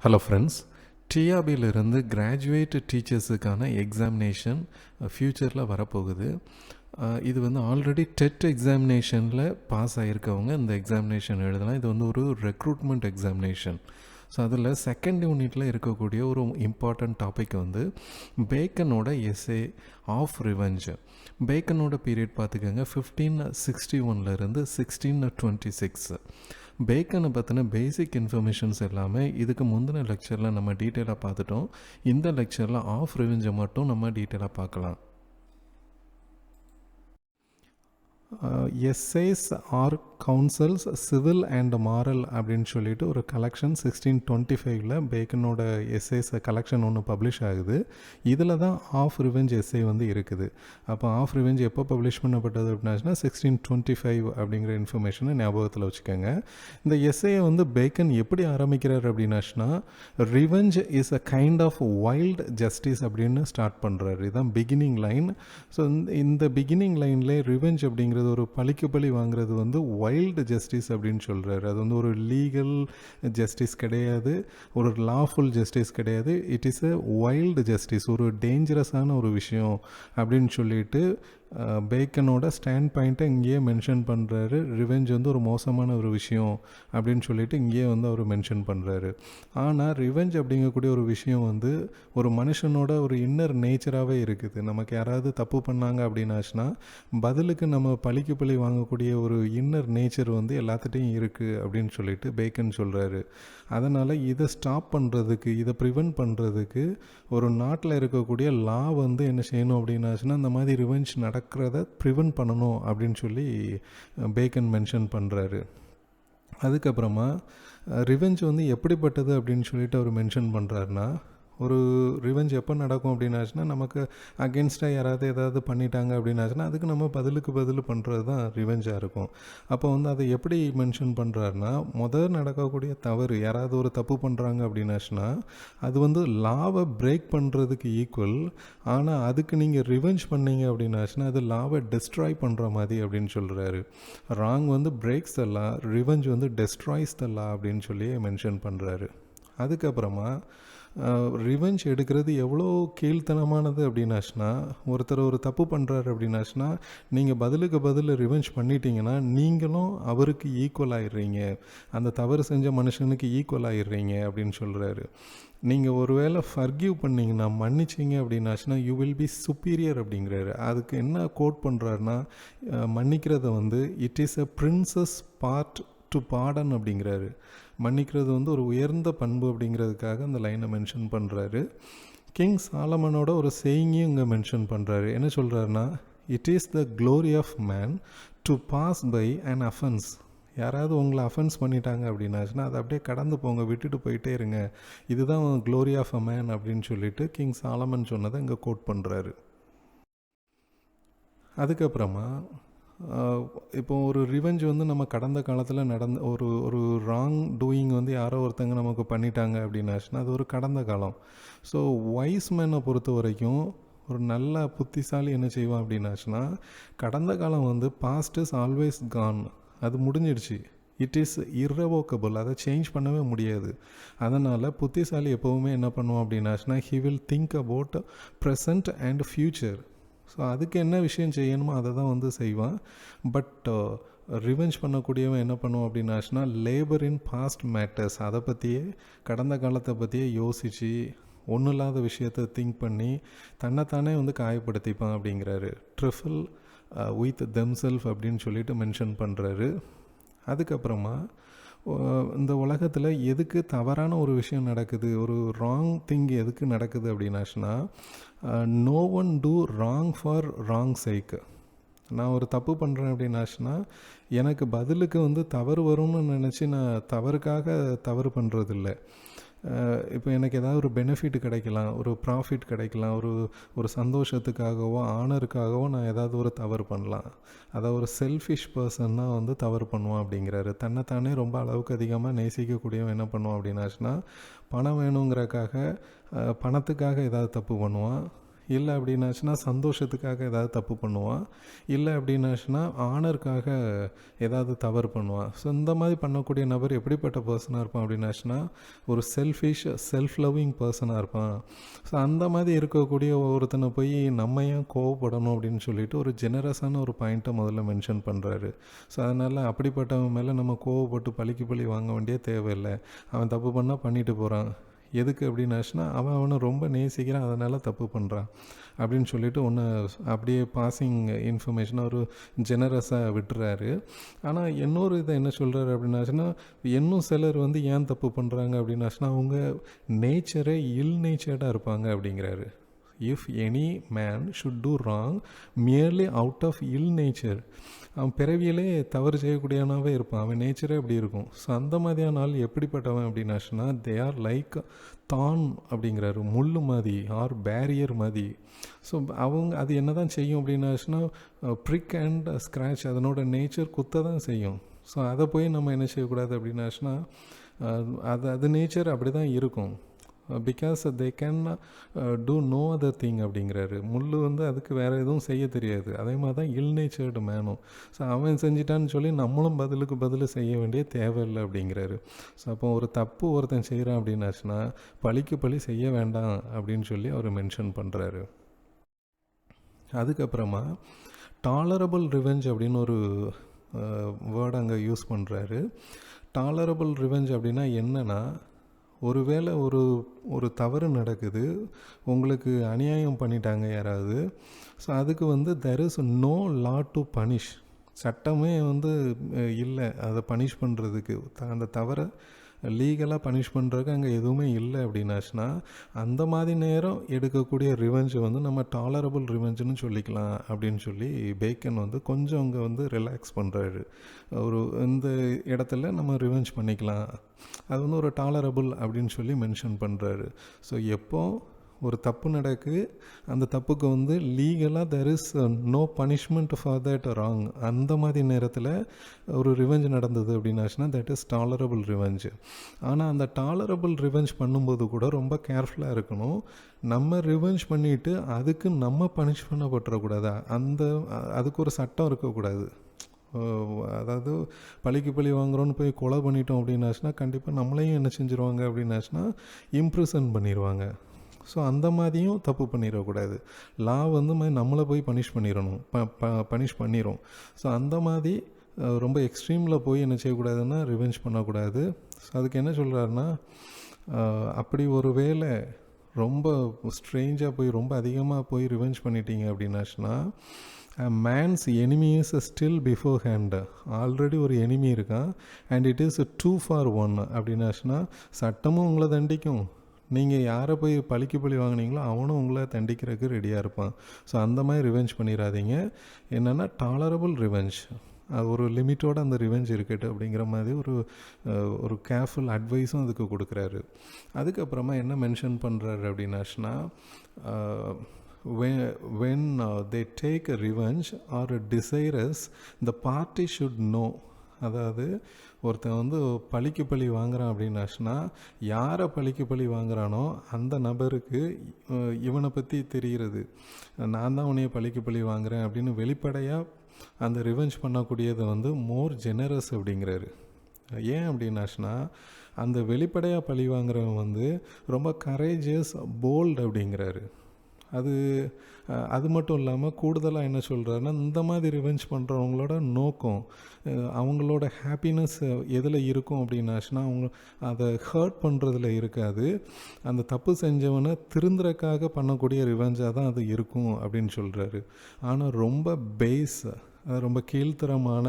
Hello friends, டிஆர்பியிலிருந்து graduate டீச்சர்ஸுக்கான examination ஃப்யூச்சரில் வரப்போகுது. இது வந்து ஆல்ரெடி டெட் எக்ஸாமினேஷனில் பாஸ் ஆகியிருக்கவங்க இந்த எக்ஸாமினேஷன் எழுதலாம். இது வந்து ஒரு ரெக்ரூட்மெண்ட் எக்ஸாமினேஷன். ஸோ அதில் செகண்ட் யூனிட்டில் இருக்கக்கூடிய ஒரு இம்பார்ட்டண்ட் டாபிக் வந்து பேக்கனோட எஸ்ஏ ஆஃப் ரிவெஞ்ச். பேக்கனோட பீரியட் பார்த்துக்கோங்க 1561 1626. பேக்கனை பற்றின பேசிக் இன்ஃபர்மேஷன்ஸ் எல்லாமே இதுக்கு முந்தின லெக்சரில் நம்ம டீட்டெயிலாக பார்த்துட்டோம். இந்த லெக்சரில் ஆஃப் ரிவெஞ்சை மட்டும் நம்ம டீட்டெயிலாக பார்க்கலாம். Essays or counsels civil and moral அப்படின்னு சொல்லிட்டு ஒரு கலெக்ஷன் 1625 பேக்கனோட எஸ்ஏஸ் கலெக்ஷன் ஒன்று பப்ளிஷ் ஆகுது. இதில் தான் ஆஃப் ரிவெஞ்ச் எஸ்ஏ வந்து இருக்குது. அப்போ ஆஃப் ரிவெஞ்ச் எப்போ பப்ளிஷ் பண்ணப்பட்டது அப்படின்னாச்சுன்னா 1625 அப்படிங்கிற இன்ஃபர்மேஷனை ஞாபகத்தில் வச்சுக்கோங்க. இந்த எஸ்ஏயை வந்து பேக்கன் எப்படி ஆரம்பிக்கிறார் அப்படின்னாச்சுன்னா, revenge is a kind of wild justice அப்படின்னு ஸ்டார்ட் பண்ணுறாரு. இதுதான் பிகினிங் லைன். ஸோ இந்த பிகினிங் லைன்லேயே ரிவெஞ்ச் அப்படிங்கிறது ஒரு பழிக்கு பழி வாங்குறது வந்து வைல்டு ஜஸ்டிஸ் அப்படின்னு சொல்கிறாரு. அது வந்து ஒரு லீகல் ஜஸ்டிஸ் கிடையாது, ஒரு லாஃபுல் ஜஸ்டிஸ் கிடையாது. It is a wild justice, ஒரு டேஞ்சரஸான ஒரு விஷயம் அப்படின்னு சொல்லிட்டு பேக்கனோட ஸ்டாண்ட் பாயிண்ட்டை இங்கேயே மென்ஷன் பண்ணுறாரு. ரிவெஞ்ச் வந்து ஒரு மோசமான ஒரு விஷயம் அப்படின்னு சொல்லிட்டு இங்கேயே வந்து அவர் மென்ஷன் பண்ணுறாரு. ஆனால் ரிவெஞ்ச் அப்படிங்கக்கூடிய ஒரு விஷயம் வந்து ஒரு மனுஷனோட ஒரு இன்னர் நேச்சராகவே இருக்குது. நமக்கு யாராவது தப்பு பண்ணாங்க அப்படின்னாச்சுன்னா பதிலுக்கு நம்ம பழிக்கு பழி வாங்கக்கூடிய ஒரு இன்னர் நேச்சர் வந்து எல்லாத்துட்டையும் இருக்குது அப்படின்னு சொல்லிட்டு பேக்கன் சொல்கிறாரு. அதனால் இதை ஸ்டாப் பண்ணுறதுக்கு, இதை ப்ரிவெண்ட் பண்ணுறதுக்கு ஒரு நாட்டில் இருக்கக்கூடிய லா வந்து என்ன செய்யணும் அப்படின்னாச்சுன்னா இந்த மாதிரி ரிவெஞ்ச் நடக்கிறத ப்ரிவெண்ட் பண்ணணும் அப்படின்னு சொல்லி பேக்கன் மென்ஷன் பண்ணுறாரு. அதுக்கப்புறமா ரிவெஞ்ச் வந்து எப்படிப்பட்டது அப்படின்னு சொல்லிட்டு அவர் மென்ஷன் பண்ணுறாருன்னா, ஒரு ரிவெஞ்ச் எப்போ நடக்கும் அப்படின்னாச்சுன்னா நமக்கு அகென்ஸ்டாக யாராவது ஏதாவது பண்ணிட்டாங்க அப்படின்னாச்சுன்னா அதுக்கு நம்ம பதிலுக்கு பதில் பண்ணுறது தான் ரிவெஞ்சாக இருக்கும். அப்போ வந்து அதை எப்படி மென்ஷன் பண்ணுறாருன்னா, முதல் நடக்கக்கூடிய தவறு, யாராவது ஒரு தப்பு பண்ணுறாங்க அப்படின்னாச்சுன்னா அது வந்து லாவை பிரேக் பண்ணுறதுக்கு ஈக்குவல். ஆனால் அதுக்கு நீங்கள் ரிவெஞ்ச் பண்ணீங்க அப்படின்னாச்சுன்னா அது லாவை டெஸ்ட்ராய் பண்ணுற மாதிரி அப்படின்னு சொல்கிறாரு. ராங் வந்து பிரேக்ஸ் த லா, ரிவெஞ்ச் வந்து டெஸ்ட்ராய்ஸ் த லா அப்படின்னு சொல்லி மென்ஷன் பண்ணுறாரு. அதுக்கப்புறமா ரிவெஞ்ச் எடுக்கிறது எவ்வளோ கீழ்த்தனமானது அப்படின்னாச்சுன்னா, ஒருத்தர் ஒரு தப்பு பண்ணுறாரு அப்படின்னாச்சுன்னா நீங்கள் பதிலுக்கு பதில் ரிவெஞ்ச் பண்ணிட்டீங்கன்னா நீங்களும் அவருக்கு ஈக்குவல் ஆகிடுறீங்க, அந்த தவறு செஞ்ச மனுஷனுக்கு ஈக்குவல் ஆகிடுறீங்க அப்படின்னு சொல்கிறாரு. நீங்கள் ஒரு வேளை ஃபர்கிவ் பண்ணிங்கன்னா, மன்னிச்சிங்க அப்படின்னாச்சுன்னா யூ வில் பி சுப்பீரியர் அப்படிங்கிறாரு. அதுக்கு என்ன கோட் பண்ணுறாருன்னா, மன்னிக்கிறத வந்து it is a princess part to pardon அப்படிங்கிறாரு. மன்னிக்கிறது வந்து ஒரு உயர்ந்த பண்பு அப்படிங்கிறதுக்காக அந்த லைனை மென்ஷன் பண்ணுறாரு. கிங் சாலமனோட ஒரு சேயிங்கையும் இங்கே மென்ஷன் பண்ணுறாரு. என்ன சொல்கிறாருன்னா, it is the glory of man to pass by an offence. யாராவது உங்களை அஃபென்ஸ் பண்ணிட்டாங்க அப்படின்னாச்சுன்னா அதை அப்படியே கடந்து போங்க, விட்டுட்டு போயிட்டே இருங்க, இதுதான் க்ளோரி ஆஃப் அ மேன் அப்படின்னு சொல்லிட்டு கிங் சாலமன் சொன்னதை இங்கே கோட் பண்ணுறாரு. அதுக்கப்புறமா இப்போ ஒரு ரிவெஞ்ச் வந்து நம்ம கடந்த காலத்தில் நடந்த ஒரு ராங் டூயிங் வந்து யாரோ ஒருத்தங்க நமக்கு பண்ணிட்டாங்க அப்படின்னாச்சுன்னா அது ஒரு கடந்த காலம். ஸோ வைஸ் மேனை பொறுத்த வரைக்கும் ஒரு நல்ல புத்திசாலி என்ன செய்வான் அப்படின்னாச்சுன்னா, கடந்த காலம் வந்து பாஸ்ட் இஸ் ஆல்வேஸ் கான், அது முடிஞ்சிடுச்சு, இட் இஸ் இர்ரெவோக்கபிள், அதை சேஞ்ச் பண்ணவே முடியாது. அதனால் புத்திசாலி எப்போவுமே என்ன பண்ணுவோம் அப்படின்னாச்சுன்னா he will think about present and future. So அதுக்கு என்ன விஷயம் செய்யணுமோ அதை தான் வந்து செய்வான். பட் ரிவெஞ்ச் பண்ணக்கூடியவன் என்ன பண்ணுவோம் அப்படின்னாச்சுன்னா லேபர் இன் பாஸ்ட் மேட்டர்ஸ், அதை பற்றியே கடந்த காலத்தை பற்றியே யோசித்து ஒன்றும் இல்லாத விஷயத்தை திங்க் பண்ணி தன்னைத்தானே வந்து காயப்படுத்திப்பான் அப்படிங்கிறாரு. ட்ரிஃபில் வித் தெம்செல்ஃப் அப்படின்னு சொல்லிட்டு மென்ஷன் பண்ணுறாரு. அதுக்கப்புறமா இந்த உலகத்தில் எதுக்கு தவறான ஒரு விஷயம் நடக்குது, ஒரு ராங் திங் எதுக்கு நடக்குது அப்படின்னாச்சுன்னா, no one do wrong for wrong sake. நான் ஒரு தப்பு பண்ணுறேன் அப்படின்னாச்சுன்னா எனக்கு பதிலுக்கு வந்து தவறு வரும்னு நினச்சி நான் தவறுக்காக தவறு பண்ணுறதில்ல. இப்போ எனக்கு ஏதாவது ஒரு பெனிஃபிட் கிடைக்கலாம், ஒரு ப்ராஃபிட் கிடைக்கலாம், ஒரு சந்தோஷத்துக்காகவோ ஆனருக்காகவோ நான் ஏதாவது ஒரு தவறு பண்ணலாம். அதை ஒரு செல்ஃபிஷ் பர்சன் தான் வந்து தவறு பண்ணுவான் அப்படிங்கிறாரு. தன்னைத்தானே ரொம்ப அளவுக்கு அதிகமாக நேசிக்கக்கூடியவன் என்ன பண்ணுவான் அப்படின்னாச்சுன்னா பணம் வேணுங்கிறக்காக பணத்துக்காக ஏதாவது தப்பு பண்ணுவான். இல்லை அப்படின்னாச்சுன்னா சந்தோஷத்துக்காக ஏதாவது தப்பு பண்ணுவான், இல்லை அப்படின்னாச்சுன்னா ஆனருக்காக ஏதாவது தவறு பண்ணுவான். ஸோ இந்த மாதிரி பண்ணக்கூடிய நபர் எப்படிப்பட்ட பர்சனாக இருப்பான் அப்படின்னாச்சுன்னா ஒரு செல்ஃப் லவ்விங் பர்சனாக இருப்பான். ஸோ அந்த மாதிரி இருக்கக்கூடிய ஒருத்தனை போய் நம்ம ஏன் கோவப்படணும் அப்படின்னு சொல்லிட்டு ஒரு ஜெனரஸான ஒரு பாயிண்ட்டை முதல்ல மென்ஷன் பண்ணுறாரு. ஸோ அதனால் அப்படிப்பட்டவன் மேலே நம்ம கோவப்பட்டு பழி வாங்க வேண்டிய தேவையில்லை. அவன் தப்பு பண்ணால் பண்ணிட்டு போகிறான், எதுக்கு அப்படின்னாச்சுன்னா அவனை ரொம்ப நேசிக்கிறான், அதனால் தப்பு பண்ணுறான் அப்படின்னு சொல்லிட்டு ஒன்று அப்படியே பாசிங் இன்ஃபர்மேஷனாக ஒரு ஜெனரஸாக விட்டுறாரு. ஆனால் இன்னொரு இதை என்ன சொல்கிறாரு அப்படின்னாச்சுன்னா இன்னும் சிலர் வந்து ஏன் தப்பு பண்ணுறாங்க அப்படின்னாச்சுன்னா அவங்க நேச்சரே நேச்சர்டாக இருப்பாங்க அப்படிங்கிறாரு. If any man should do wrong merely out of nature, அவன் பிறவியிலே தவறு செய்யக்கூடியவனாகவே இருப்பான், அவன் நேச்சரே அப்படி இருக்கும். ஸோ அந்த மாதிரியான ஆள் எப்படிப்பட்டவன் அப்படின்னாச்சுன்னா தே ஆர் லைக் தான் அப்படிங்கிறாரு, முள் மாதிரி ஆர் பேரியர் மாதிரி. ஸோ அவங்க அது என்ன தான் செய்யும் அப்படின்னாச்சுன்னா ப்ரிக் அண்ட் ஸ்க்ராட்ச், அதனோட நேச்சர் குத்த தான் செய்யும். ஸோ அதை போய் நம்ம என்ன செய்யக்கூடாது அப்படின்னாச்சுன்னா அது நேச்சர் அப்படி தான் இருக்கும். Because they can do no other thing அப்படிங்கிறாரு. முள் வந்து அதுக்கு வேறு எதுவும் செய்ய தெரியாது, அதே மாதிரி தான் நேச்சர்டு மேனும். ஸோ அவன் செஞ்சிட்டான்னு சொல்லி நம்மளும் பதில் செய்ய வேண்டிய தேவையில்லை அப்படிங்கிறாரு. ஸோ அப்போ ஒரு தப்பு ஒருத்தன் செய்கிறான் அப்படின்னாச்சுன்னா பழிக்கு பழி செய்ய வேண்டாம் அப்படின்னு சொல்லி அவர் மென்ஷன் பண்ணுறாரு. அதுக்கப்புறமா டாலரபிள் ரிவெஞ்ச் அப்படின்னு ஒரு வேர்டு அங்கே யூஸ் பண்ணுறாரு. டாலரபிள் ரிவெஞ்ச் அப்படின்னா என்னென்னா, ஒருவேளை ஒரு தவறு நடக்குது, உங்களுக்கு அநியாயம் பண்ணிட்டாங்க யாராவது, ஸோ அதுக்கு வந்து there is no law to punish, சட்டமே வந்து இல்லை அதை பனிஷ் பண்ணுறதுக்கு, அந்த தவறை லீகலாக பனிஷ் பண்ணுறதுக்கு அங்கே எதுவுமே இல்லை அப்படின்னாச்சுன்னா அந்த மாதிரி நேரம் எடுக்கக்கூடிய ரிவெஞ்சை வந்து நம்ம டாலரபிள் ரிவெஞ்சுன்னு சொல்லிக்கலாம் அப்படின்னு சொல்லி பேக்கன் வந்து கொஞ்சம் அங்கே வந்து ரிலாக்ஸ் பண்ணுறாரு. இந்த இடத்துல நம்ம ரிவெஞ்ச் பண்ணிக்கலாம், அது வந்து ஒரு டாலரபிள் அப்படின்னு சொல்லி மென்ஷன் பண்ணுறாரு. ஸோ எப்போ ஒரு தப்பு நடக்கு, அந்த தப்புக்கு வந்து லீகலாக there is no punishment for that wrong, அந்த மாதிரி நேரத்தில் ஒரு ரிவெஞ்ச் நடந்தது அப்படின்னாச்சுன்னா தட் இஸ் டாலரபிள் ரிவெஞ்ச். ஆனால் அந்த டாலரபிள் ரிவெஞ்ச் பண்ணும்போது கூட ரொம்ப கேர்ஃபுல்லாக இருக்கணும். நம்ம ரிவெஞ்ச் பண்ணிவிட்டு அதுக்கு நம்ம பனிஷ் பண்ணப்பட்டுறக்கூடாது, அதுக்கு ஒரு சட்டம் இருக்கக்கூடாது. அதாவது பழிக்கு பழி வாங்குறோன்னு போய் கொலை பண்ணிட்டோம் அப்படின்னாச்சுன்னா கண்டிப்பாக நம்மளையும் என்ன செஞ்சுருவாங்க அப்படின்னாச்சுன்னா இம்ப்ரிசன் பண்ணிடுவாங்க. ஸோ அந்த மாதிரியும் தப்பு பண்ணிடக்கூடாது. லா வந்து நம்மளை போய் பனிஷ் பண்ணிடணும், பனிஷ் பண்ணிடும். ஸோ அந்த மாதிரி ரொம்ப எக்ஸ்ட்ரீமில் போய் என்ன செய்யக்கூடாதுன்னா ரிவெஞ்ச் பண்ணக்கூடாது. ஸோ அதுக்கு என்ன சொல்கிறாருன்னா, அப்படி ஒரு வேளை ரொம்ப ஸ்ட்ரேஞ்சாக போய் ரொம்ப அதிகமாக போய் ரிவெஞ்ச் பண்ணிட்டீங்க அப்படின்னாச்சுன்னா man's enemy is still beforehand, already ஒரு எனிமி இருக்கான், அண்ட் இட் இஸ் 2 for 1 அப்படின்னாச்சுன்னா சட்டமும் உங்களை தண்டிக்கும், நீங்கள் யாரை போய் பழிக்கு பழி வாங்கினீங்களோ அவனும் உங்களை தண்டிக்கிறதுக்கு ரெடியாக இருப்பான். ஸோ அந்த மாதிரி ரிவெஞ்ச் பண்ணிடாதீங்க. என்னென்னா டாலரபிள் ரிவெஞ்ச், ஒரு லிமிட்டோடு அந்த ரிவெஞ்ச் இருக்கட்டும் அப்படிங்கிற மாதிரி ஒரு கேர்ஃபுல் அட்வைஸும் அதுக்கு கொடுக்குறாரு. அதுக்கப்புறமா என்ன மென்ஷன் பண்ணுறாரு அப்படின்னாச்சுன்னா when they take a revenge or a desirous, the party should know. அதாவது ஒருத்தன் வந்து பழிக்கு பழி வாங்குறான் அப்படின்னாச்சுன்னா யாரை பழிக்கு பழி வாங்குறானோ அந்த நபருக்கு இவனை பற்றி தெரிகிறது, நான் தான் உன்னைய பழிக்கு பழி வாங்குறேன் அப்படின்னு வெளிப்படையாக அந்த ரிவெஞ்ச் பண்ணக்கூடியதை வந்து மோர் ஜெனரஸ் அப்படிங்கிறாரு. ஏன் அப்படின்னாச்சுன்னா அந்த வெளிப்படையாக பழி வாங்குறவன் வந்து ரொம்ப கரேஜியஸ், போல்டு அப்படிங்கிறாரு. அது மட்டும் இல்லாமல் கூடுதலாக என்ன சொல்கிறாருன்னா இந்த மாதிரி ரிவெஞ்ச் பண்ணுறவங்களோட நோக்கம், அவங்களோட ஹாப்பினஸ் எதில் இருக்கும் அப்படின்னாச்சுன்னா அவங்க அதை ஹர்ட் பண்ணுறதுல இருக்காது, அந்த தப்பு செஞ்சவனை திருந்துறக்காக பண்ணக்கூடிய ரிவெஞ்சாக தான் அது இருக்கும் அப்படின்னு சொல்கிறாரு. ஆனால் ரொம்ப ரொம்ப கீழ்த்தரமான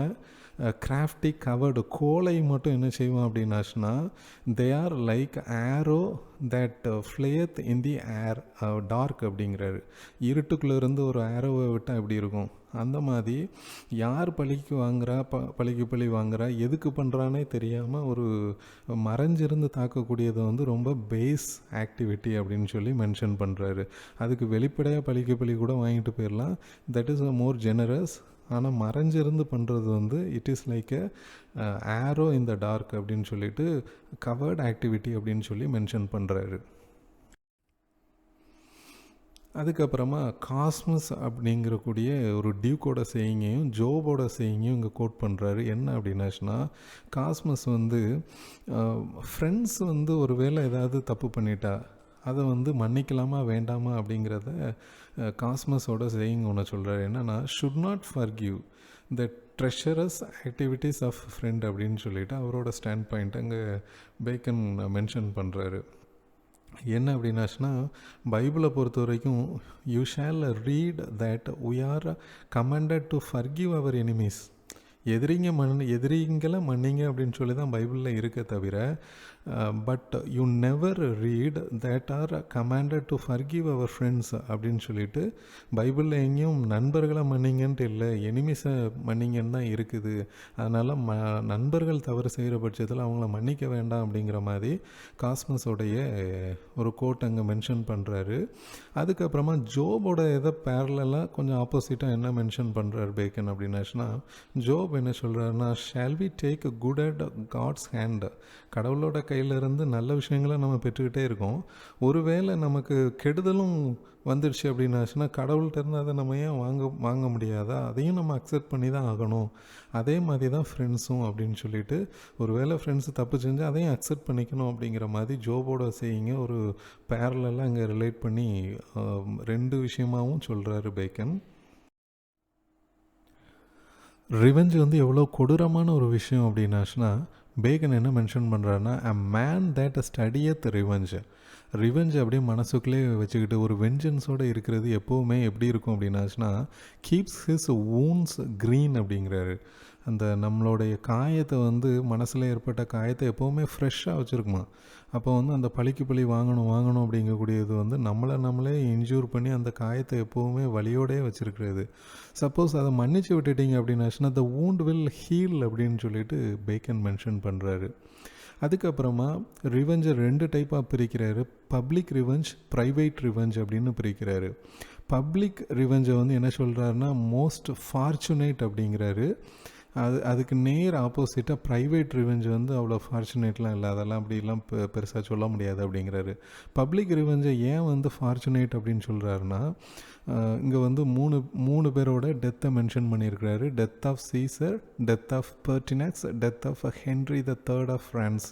கிராஃப்டி கவர்டு கோலை மட்டும் என்ன செய்வோம் அப்படின்னாச்சுன்னா they are like arrow that flieth in the air dark அப்படிங்கிறாரு. இருட்டுக்குள்ளேருந்து ஒரு ஆரோவை விட்டால் எப்படி இருக்கும், அந்த மாதிரி யார் பழிக்கு வாங்குறா, பழிக்கு பழி வாங்குறா, எதுக்கு பண்ணுறானே தெரியாமல் ஒரு மறைஞ்சிருந்து தாக்கக்கூடியது வந்து ரொம்ப பேஸ் ஆக்டிவிட்டி அப்படின்னு சொல்லி மென்ஷன் பண்ணுறாரு. அதுக்கு வெளிப்படையாக பழிக்கு பழி கூட வாங்கிட்டு போயிடலாம், that is a more generous. ஆனால் மறைஞ்சிருந்து பண்ணுறது வந்து it is like arrow in the dark அப்படின்னு சொல்லிட்டு கவர்ட் ஆக்டிவிட்டி அப்படின்னு சொல்லி மென்ஷன் பண்ணுறாரு. அதுக்கப்புறமா காஸ்மஸ் அப்படிங்கிறக்கூடிய ஒரு டியூக்கோட சேயிங்கையும் ஜோபோட சேயிங்கையும் இங்கே கோட் பண்ணுறாரு. என்ன அப்படின்னாச்சுன்னா, காஸ்மஸ் வந்து ஃப்ரெண்ட்ஸ் வந்து ஒரு வேளை ஏதாவது தப்பு பண்ணிட்டா அதை வந்து மன்னிக்கலாமா வேண்டாமா அப்படிங்கிறத காஸ்மஸோட சேயிங் ஒன்று சொல்கிறாரு. என்னென்னா, should not forgive the treacherous activities of friend அப்படின்னு சொல்லிட்டு அவரோட ஸ்டாண்ட் பாயிண்ட் அங்கே பேக்கன் மென்ஷன் பண்ணுறாரு. என்ன அப்படின்னாச்சுன்னா, பைபிளை பொறுத்த வரைக்கும் you shall read that we are commanded to forgive our enemies. எதிரிங்களை மன்னிங்க அப்படின்னு சொல்லி தான் பைபிளில் இருக்க தவிர, but you never read that are commanded to forgive our friends அப்படின்னு சொல்லிட்டு பைபிளில் எங்கேயும் நண்பர்களை மன்னிங்கன்ட்டு இல்லை, எனிமிஸை மன்னிங்கன்னு தான் இருக்குது. அதனால் நண்பர்கள் தவறு செய்கிற பட்சத்தில் அவங்கள மன்னிக்க வேண்டாம் அப்படிங்கிற மாதிரி காஸ்மஸோடைய ஒரு கோட் அங்கே மென்ஷன் பண்ணுறாரு. அதுக்கப்புறமா ஜோபோட இதை பேரலாக கொஞ்சம் ஆப்போசிட்டாக என்ன மென்ஷன் பண்ணுறாரு பேக்கன் அப்படின்னாச்சுன்னா, ஜோப் என்ன சொல்கிறாருன்னா, shall we take good at God's hand. கடவுளோட கையிலிருந்து நல்ல விஷயங்களை நம்ம பெற்றுக்கிட்டே இருக்கோம். ஒருவேளை நமக்கு கெடுதலும் வந்துடுச்சு அப்படின்னாச்சுன்னா கடவுள்கிட்ட இருந்து அதை நம்ம ஏன் வாங்க முடியாதா? அதையும் நம்ம அக்செப்ட் பண்ணி தான் ஆகணும். அதே மாதிரி தான் ஃப்ரெண்ட்ஸும் அப்படின்னு சொல்லிட்டு, ஒருவேளை ஃப்ரெண்ட்ஸு தப்பு செஞ்சால் அதையும் அக்செப்ட் பண்ணிக்கணும் அப்படிங்கிற மாதிரி ஜோபோட செய்யுங்க ஒரு பேரலாக அங்கே ரிலேட் பண்ணி ரெண்டு விஷயமாகவும் சொல்கிறாரு பேக்கன். ரிவெஞ்ச் வந்து எவ்வளோ கொடூரமான ஒரு விஷயம் அப்படின்னாச்சுன்னா, பேக்கன் என்ன மென்ஷன் பண்ணுறாருன்னா, அ மேன் தேட் ஸ்டடியத் ரிவெஞ்ச் அப்படியே மனசுக்குள்ளே வச்சுக்கிட்டு ஒரு வெஞ்சன்ஸோடு இருக்கிறது எப்போவுமே எப்படி இருக்கும் அப்படின்னாச்சுன்னா, கீப்ஸ் ஹிஸ் வூன்ஸ் க்ரீன் அப்படிங்கிறாரு. அந்த நம்மளுடைய காயத்தை வந்து மனசில் ஏற்பட்ட காயத்தை எப்போவுமே ஃப்ரெஷ்ஷாக வச்சுருக்குமா. அப்போ வந்து அந்த பழிக்கு பழி வாங்கணும் அப்படிங்கக்கூடியது வந்து நம்மளே இன்ஜூர் பண்ணி அந்த காயத்தை எப்போவுமே வலியோடே வச்சுருக்கிறது. சப்போஸ் அதை மன்னிச்சு விட்டுட்டிங்க அப்படின்னாச்சுன்னா த வூண்ட் வில் ஹீல் அப்படின்னு சொல்லிட்டு பேக்கன் மென்ஷன் பண்ணுறாரு. அதுக்கப்புறமா ரிவெஞ்சை ரெண்டு டைப்பாக பிரிக்கிறாரு. பப்ளிக் ரிவெஞ்ச், ப்ரைவேட் ரிவெஞ்ச் அப்படின்னு பிரிக்கிறாரு. பப்ளிக் ரிவெஞ்சை வந்து என்ன சொல்கிறாருன்னா மோஸ்ட் ஃபார்ச்சுனேட் அப்படிங்கிறாரு. அதுக்கு நேர் ஆப்போசிட்டாக ப்ரைவேட் ரிவெஞ்ச் வந்து அவ்வளோ ஃபார்ச்சுனேட்லாம் இல்லை, அதெல்லாம் அப்படிலாம் பெருசாக சொல்ல முடியாது அப்படிங்கிறாரு. பப்ளிக் ரிவெஞ்சை ஏன் வந்து ஃபார்ச்சுனேட் அப்படின்னு சொல்கிறாருன்னா, இங்கே வந்து மூணு பேரோட டெத்தை மென்ஷன் பண்ணியிருக்கிறாரு. Death of Caesar, death of Pertinax, death of Henry the third of France.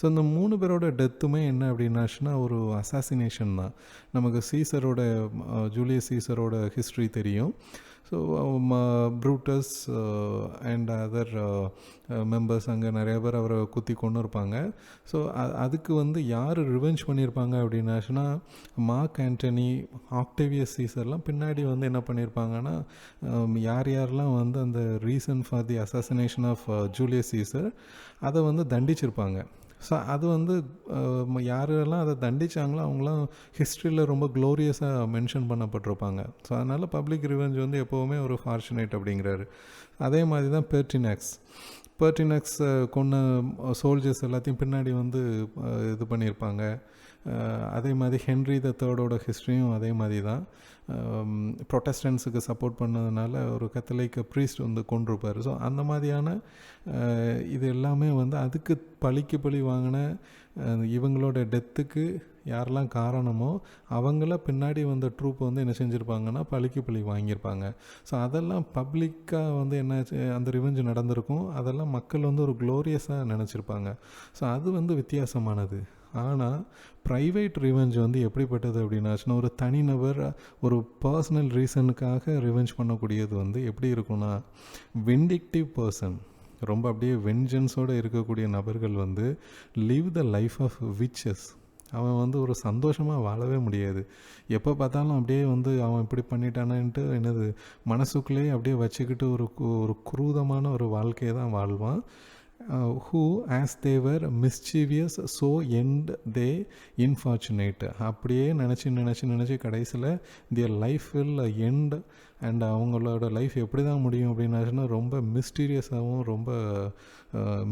So இந்த மூணு பேரோட டெத்துமே என்ன அப்படின்னாச்சுன்னா ஒரு அசாசினேஷன் தான். நமக்கு ஜூலியஸ் சீசரோட ஹிஸ்ட்ரி தெரியும். So Brutus and other members அங்கே நிறைய பேர் அவரை குத்தி கொண்டு இருப்பாங்க. ஸோ அதுக்கு வந்து யார் ரிவெஞ்ச் பண்ணியிருப்பாங்க அப்படின்னாச்சுன்னா, மார்க் ஆண்டனி, ஆக்டேவியஸ் சீசர்லாம் பின்னாடி வந்து என்ன பண்ணியிருப்பாங்கன்னா, யாரெல்லாம் வந்து அந்த reason for the assassination of Julius Caesar அதை வந்து தண்டிச்சிருப்பாங்க. ஸோ அது வந்து யாரெல்லாம் அதை தண்டித்தாங்களோ அவங்களாம் ஹிஸ்ட்ரியில் ரொம்ப க்ளோரியஸாக மென்ஷன் பண்ணப்பட்டிருப்பாங்க. ஸோ அதனால் பப்ளிக் ரிவெஞ்ச் வந்து எப்போவுமே ஒரு ஃபார்ச்சுனேட் அப்படிங்கிறாரு. அதே மாதிரி தான் பெர்டினக்ஸ் கொன்ன சோல்ஜர்ஸ் எல்லாத்தையும் பின்னாடி வந்து இது பண்ணியிருப்பாங்க. அதே மாதிரி ஹென்ரி த தேர்டோட ஹிஸ்ட்ரியும் அதே மாதிரி தான். ப்ரொட்டஸ்டன்ஸுக்கு சப்போர்ட் பண்ணதுனால ஒரு கத்தோலிக்க ப்ரீஸ்ட் வந்து கொண்டிருப்பார். ஸோ அந்த மாதிரியான இது எல்லாமே வந்து அதுக்கு பழிக்கு பழி வாங்கின இவங்களோட டெத்துக்கு யாரெல்லாம் காரணமோ அவங்கள பின்னாடி வந்த ட்ரூப் வந்து என்ன செஞ்சுருப்பாங்கன்னா பழிக்கு பழி வாங்கியிருப்பாங்க. ஸோ அதெல்லாம் பப்ளிக்காக வந்து என்ன அந்த ரிவெஞ்ச் நடந்திருக்கும், அதெல்லாம் மக்கள் வந்து ஒரு க்ளோரியஸாக நினச்சிருப்பாங்க. ஸோ அது வந்து வித்தியாசமானது. ஆனால் ப்ரைவேட் ரிவெஞ்ச் வந்து எப்படிப்பட்டது அப்படின்னாச்சுன்னா, ஒரு தனிநபர் ஒரு பர்சனல் ரீசனுக்காக ரிவெஞ்ச் பண்ணக்கூடியது வந்து எப்படி இருக்குன்னா, விண்டிக்டிவ் பர்சன், ரொம்ப அப்படியே வெஞ்சன்ஸோடு இருக்கக்கூடிய நபர்கள் வந்து live the life of witches. அவன் வந்து ஒரு சந்தோஷமாக வாழவே முடியாது. எப்போ பார்த்தாலும் அப்படியே வந்து அவன் இப்படி பண்ணிட்டானன்ட்டு என்னது மனசுக்குள்ளேயே அப்படியே வச்சுக்கிட்டு ஒரு குரூதமான ஒரு வாழ்க்கையை தான் வாழ்வான். who as they were mischievous so end they infortunate. அப்படியே நினச்சி கடைசியில் their life will end and அவங்களோட லைஃப் எப்படி தான் முடியும் அப்படின்னாச்சுன்னா ரொம்ப மிஸ்டீரியஸாகவும் ரொம்ப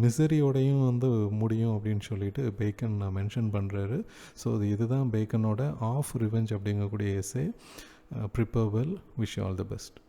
மிசரியோடையும் வந்து முடியும் அப்படின்னு சொல்லிட்டு பேக்கன் மென்ஷன் பண்ணுறாரு. ஸோ இதுதான் பேக்கனோட ஆஃப் ரிவெஞ்ச் அப்படிங்கக்கூடிய essay. Prepare well, wish you all the best.